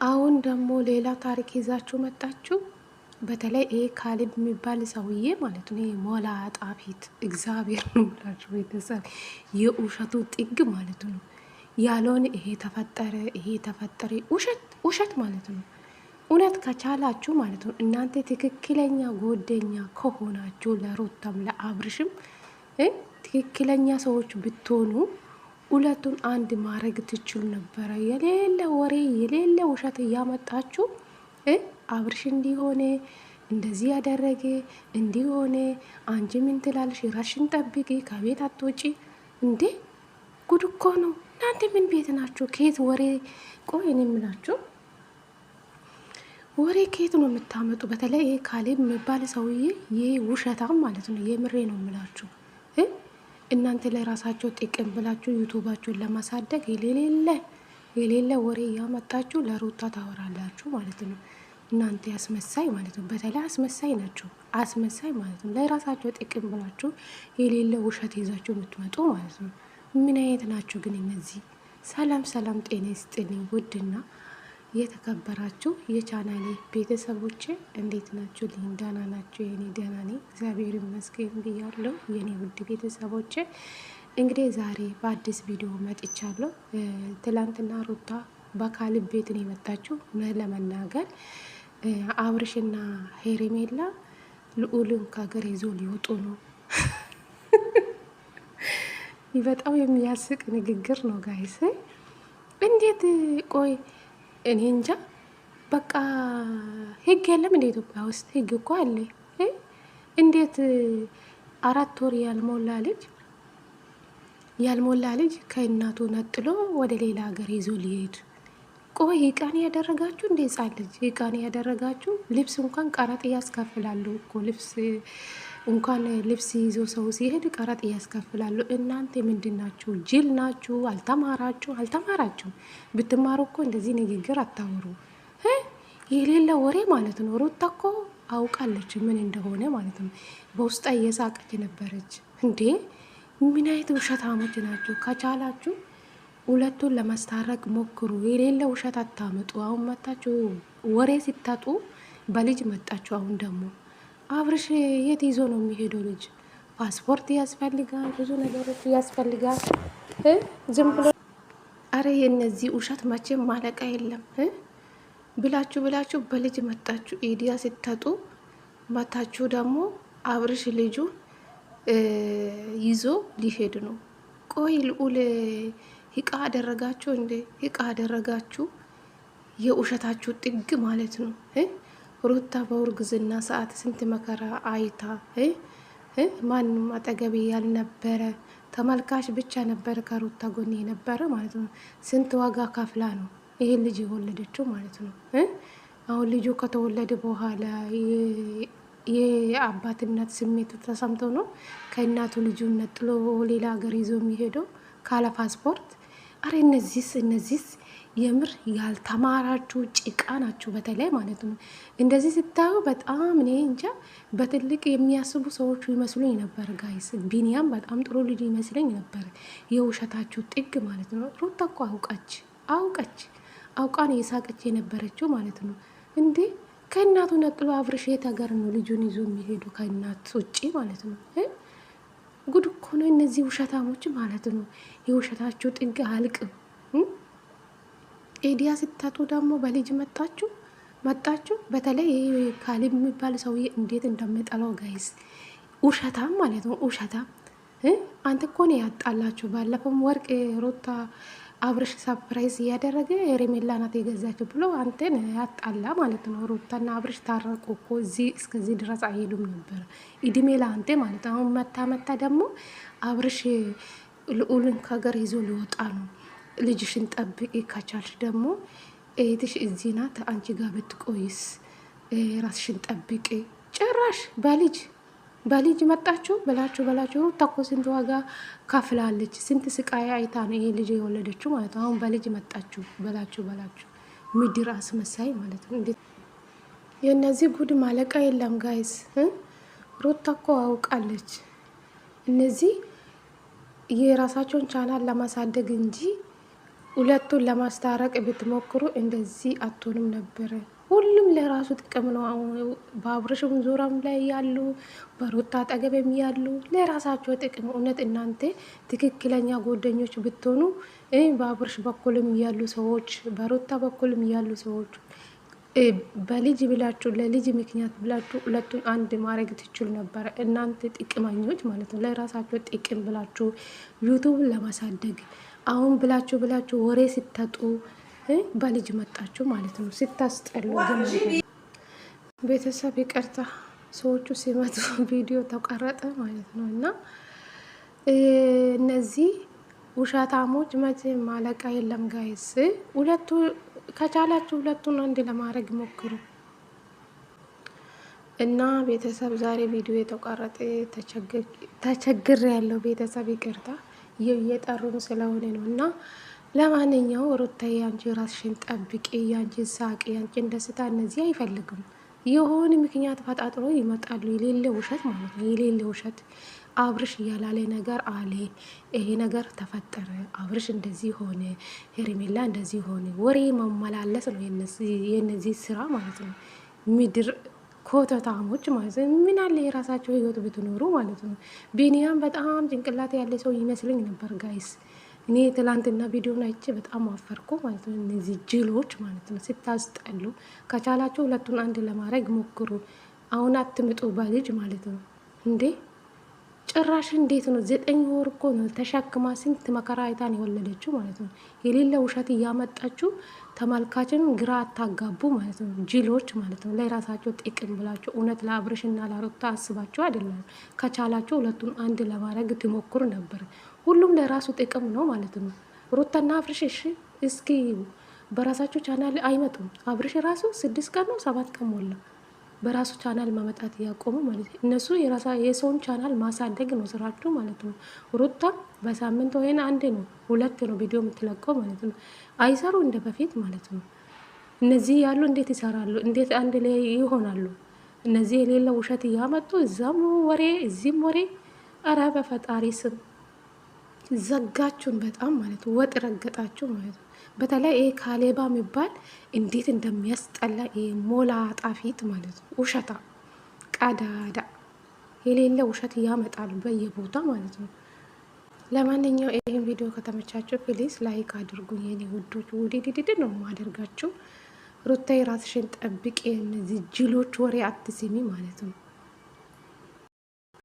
አሁን ደግሞ ሌላ ታሪክ ይዛችሁ መጣችሁ። በተለይ ይሄ ካሌብ የሚባል ሰውዬ ማለት ነው። ይሄ ሞላ ጣፊት እግዚአብሔር ነው ብላችሁ ቤተሰብ የውሸቱ ጥግ ማለት ነው። ያለውን ይሄ ተፈጠረ ይሄ ተፈጠረ ውሸት ማለት ነው። እውነት ከቻላችሁ ማለት ነው እናንተ ትክክለኛ ጎደኛ ከሆናችሁ ለሩታም ለአብርሽም ትክክለኛ ሰዎች ብትሆኑ ሁለቱን አንድ ማድረግ ትችሉ ነበረ። የሌለ ወሬ የሌለ ውሸት እያመጣችሁ አብርሽ እንዲሆነ እንደዚህ ያደረገ እንዲሆነ አንቺ ምን ትላለሽ? ራሽን ጠብቂ፣ ከቤት አትወጪ እንዴ! ጉድ እኮ ነው። እናንተ ምን ቤት ናችሁ? ከየት ወሬ ቆይን የምላችሁ ወሬ ከየት ነው የምታመጡ? በተለይ ይሄ ካሌብ የሚባል ሰውዬ ይህ ውሸታም ማለት ነው። የምሬ ነው የምላችሁ እናንተ ለራሳቸው ጥቅም ብላችሁ ዩቱባችሁን ለማሳደግ የሌለ ወሬ እያመጣችሁ ለሩታ ታወራላችሁ ማለት ነው። እናንተ አስመሳይ ማለት ነው። በተለይ አስመሳይ ናቸው። አስመሳይ ማለት ነው። ለራሳቸው ጥቅም ብላችሁ የሌለ ውሸት ይዛችሁ የምትመጡ ማለት ነው። ምን አይነት ናችሁ ግን እነዚህ? ሰላም ሰላም፣ ጤና ይስጥልኝ ውድና የተከበራችሁ የቻናሌ ቤተሰቦቼ እንዴት ናችሁ? ልኝ ደህና ናችሁ? የኔ ደህና ነኝ እግዚአብሔር ይመስገን ብያለሁ። የኔ ውድ ቤተሰቦቼ እንግዲህ ዛሬ በአዲስ ቪዲዮ መጥቻለሁ። ትላንትና ሩታ በካሌብ ቤት ነው የመጣችው። ለመናገር አብርሽና ሄርሜላ ልዑልን ከሀገር ይዞ ሊወጡ ነው። በጣም የሚያስቅ ንግግር ነው ጋይስ። እንዴት ቆይ እኔ እንጃ። በቃ ህግ የለም እንደ ኢትዮጵያ ውስጥ ህግ እኮ አለ። እንዴት 4 ወር ያልሞላ ልጅ ከእናቱ ነጥሎ ወደ ሌላ ሀገር ይዞ ሊሄድ? ቆይ ይቃኔ ያደረጋችሁ እንዴ? ጻል ልጅ ይቃኔ ያደረጋችሁ ልብስ እንኳን ቀረጥ ያስከፍላሉ እኮ እንኳን ልብስ ይዞ ሰው ሲሄድ ቀረጥ ያስከፍላሉ። እናንተ ምንድናችሁ? ጅል ናችሁ? አልተማራችሁ? ብትማሩ እኮ እንደዚህ ንግግር አታወሩ። የሌለ ወሬ ማለት ነው። ሩታ እኮ አውቃለች ምን እንደሆነ ማለት ነው። በውስጣ እየሳቀች ነበረች እንዴ። ምን አይነት ውሸታሞች ናችሁ? ከቻላችሁ ሁለቱን ለማስታረቅ ሞክሩ። የሌለ ውሸት አታመጡ። አሁን መጣችሁ ወሬ ሲታጡ በልጅ መጣችሁ። አሁን ደግሞ አብርሽ የት ይዞ ነው የሚሄደው? ልጅ ፓስፖርት ያስፈልጋል፣ ብዙ ነገሮች ያስፈልጋል። ዝም ብሎ አረ የነዚህ ውሸት መቼም ማለቃ የለም። ብላችሁ በልጅ መጣችሁ። ኢዲያ ሲታጡ መታችሁ ደግሞ አብርሽ ልጁ ይዞ ሊሄድ ነው። ቆይ ልዑል ይቃ አደረጋችሁ እንዴ? ይቃ አደረጋችሁ። የውሸታችሁ ጥግ ማለት ነው። ሩታ በውርግዝና ሰዓት ስንት መከራ አይታ ማንም አጠገቤ ያልነበረ ተመልካች ብቻ ነበረ ከሩታ ጎን የነበረ ማለት ነው። ስንት ዋጋ ካፍላ ነው ይሄን ልጅ የወለደችው ማለት ነው። አሁን ልጁ ከተወለደ በኋላ የአባትነት ስሜቱ ተሰምቶ ነው ከእናቱ ልጁን ነጥሎ ሌላ ሀገር ይዞ የሚሄደው ካለ ፓስፖርት። አረ እነዚህስ የምር ያልተማራችሁ ጭቃ ናችሁ። በተለይ ማለት ነው እንደዚህ ስታዩ በጣም እኔ እንጃ በትልቅ የሚያስቡ ሰዎች ይመስሉኝ ነበር ጋይስ። ቢኒያም በጣም ጥሩ ልጅ ይመስለኝ ነበር። የውሸታችሁ ጥግ ማለት ነው። ሩታ እኮ አውቃን የሳቀች የነበረችው ማለት ነው። እንዴ ከእናቱ ነጥሎ አብርሽ የት ሀገር ነው ልጁን ይዞ የሚሄዱ? ከእናት ውጭ ማለት ነው። ጉድ እኮ ነው እነዚህ ውሸታሞች ማለት ነው። የውሸታችሁ ጥግ አልቅም። ኤዲያ ስታጡ ደግሞ በልጅ መጣችሁ። በተለይ ካሌብ የሚባል ሰውዬ እንዴት እንደምጠላው ጋይስ። ውሸታም ማለት ነው። ውሸታም አንተ እኮ ነው ያጣላችሁ። ባለፈውም ወርቅ ሩታ አብርሽ ሰርፕራይዝ እያደረገ ሄርሜላ ናት የገዛችው ብሎ አንተን ያጣላ ማለት ነው። ሩታና አብርሽ ታረቁ እኮ እስከዚህ ድረስ አይሄዱም ነበር። ኢድሜ ለአንተ ማለት ነው። አሁን መታ ደግሞ አብርሽ ልዑልን ከሀገር ይዞ ሊወጣ ነው። ልጅሽን ጠብቂ፣ ከቻልሽ ደግሞ እህትሽ እዚህ ናት፣ አንቺ ጋር ብትቆይስ? ራስሽን ጠብቂ። ጭራሽ በልጅ መጣችሁ በላችሁ። ተኮ ስንት ዋጋ ከፍላለች፣ ስንት ስቃይ አይታ ነው ይሄ ልጅ የወለደችው ማለት ነው። አሁን በልጅ መጣችሁ በላችሁ። ምድር አስመሳይ ማለት ነው። እንዴት የእነዚህ ጉድ ማለቃ የለም ጋይስ። ሩታ እኮ አውቃለች። እነዚህ የራሳቸውን ቻናል ለማሳደግ እንጂ ሁለቱን ለማስታረቅ ብትሞክሩ እንደዚህ አትሆንም ነበረ። ሁሉም ለራሱ ጥቅም ነው። በአብርሽም ዙሪያም ላይ ያሉ በሩታ አጠገብም ያሉ ለራሳቸው ጥቅም። እውነት እናንተ ትክክለኛ ጓደኞች ብትሆኑ በአብርሽ በኩልም ያሉ ሰዎች፣ በሩታ በኩልም ያሉ ሰዎች በልጅ ብላችሁ ለልጅ ምክንያት ብላችሁ ሁለቱን አንድ ማድረግ ትችሉ ነበረ። እናንተ ጥቅመኞች ማለት ነው። ለራሳችሁ ጥቅም ብላችሁ ዩቱብ ለማሳደግ አሁን ብላችሁ ወሬ ሲታጡ በልጅ መጣችሁ ማለት ነው። ስታስጠሉ ግን ቤተሰብ ይቅርታ፣ ሰዎቹ ሲመጡ ቪዲዮ ተቀረጠ ማለት ነው። እና እነዚህ ውሸታሞች መቼ ማለቃ የለም ጋይስ። ሁለቱ ከቻላችሁ ሁለቱን አንድ ለማድረግ ሞክሩ። እና ቤተሰብ ዛሬ ቪዲዮ የተቋረጠ ተቸግር ያለው ቤተሰብ ይቅርታ እየጠሩን ስለሆነ ነው። እና ለማንኛው ሩታዬ ያንቺ ራስሽን ጠብቂ፣ ያንቺ ሳቅ፣ ያንቺን ደስታ እነዚህ አይፈልግም። የሆነ ምክንያት ፈጣጥሮ ይመጣሉ። የሌለ ውሸት ማለት ነው። የሌለ ውሸት አብርሽ እያላለ ነገር አለ። ይሄ ነገር ተፈጠረ፣ አብርሽ እንደዚህ ሆነ፣ ሄርሜላ እንደዚህ ሆነ። ወሬ ማመላለስ ነው የነዚህ ስራ ማለት ነው። ምድር ኮተታሞች ማለት ነው። ምን አለ የራሳቸው ህይወት ብትኖሩ ማለት ነው። ቢኒያም በጣም ጭንቅላት ያለ ሰው ይመስለኝ ነበር ጋይስ። እኔ ትላንትና ቪዲዮን አይቼ በጣም አፈርኩ ማለት ነው። እነዚህ ጅሎች ማለት ነው፣ ስታስጠሉ። ከቻላቸው ሁለቱን አንድ ለማድረግ ሞክሩ። አሁን አትምጡ በልጅ ማለት ነው እንዴ! ጭራሽ እንዴት ነው? 9 ወር እኮ ነው ተሸክማ ስንት መከራ አይታን የወለደችው ማለት ነው። የሌለ ውሸት እያመጣችሁ ተመልካችን ግራ አታጋቡ ማለት ነው። ጅሎች ማለት ነው። ለራሳቸው ጥቅም ብላችሁ እውነት ለአብርሽና ለሩታ አስባችሁ አይደለም። ከቻላችሁ ሁለቱን አንድ ለማድረግ ትሞክሩ ነበር። ሁሉም ለራሱ ጥቅም ነው ማለት ነው። ሩታና አብርሽ እሺ፣ እስኪ በራሳቸው ቻናል አይመጡም። አብርሽ ራሱ 6 ቀን ነው 7 ቀን ሞላ በራሱ ቻናል ማመጣት ያቆሙ ማለት ነው። እነሱ የሰውን ቻናል ማሳደግ ነው ስራቸው ማለት ነው። ሩታ በሳምንት ወይን አንድ ነው 2 ነው ቪዲዮ የምትለቀው ማለት ነው። አይሰሩ እንደ በፊት ማለት ነው። እነዚህ ያሉ እንዴት ይሰራሉ? እንዴት አንድ ላይ ይሆናሉ? እነዚህ የሌለ ውሸት እያመጡ እዛም ወሬ እዚህም ወሬ። አረ በፈጣሪ ስም ዘጋችሁን በጣም ማለት ነው። ወጥ ረገጣችሁ ማለት ነው። በተለይ ይሄ ካሌባ የሚባል እንዴት እንደሚያስጠላ ይሄ ሞላ ጣፊጥ ማለት ነው። ውሸታ ቀዳዳ የሌለ ውሸት ያመጣሉ በየቦታ ማለት ነው። ለማንኛው ይሄን ቪዲዮ ከተመቻችሁ ፕሊዝ ላይክ አድርጉኝ የኔ ውዶች። ውድድድ ነው ማደርጋችሁ። ሩታዬ ራስሽን ጠብቂ፣ እነዚህ ጅሎች ወሬ አትስሚ ማለት ነው።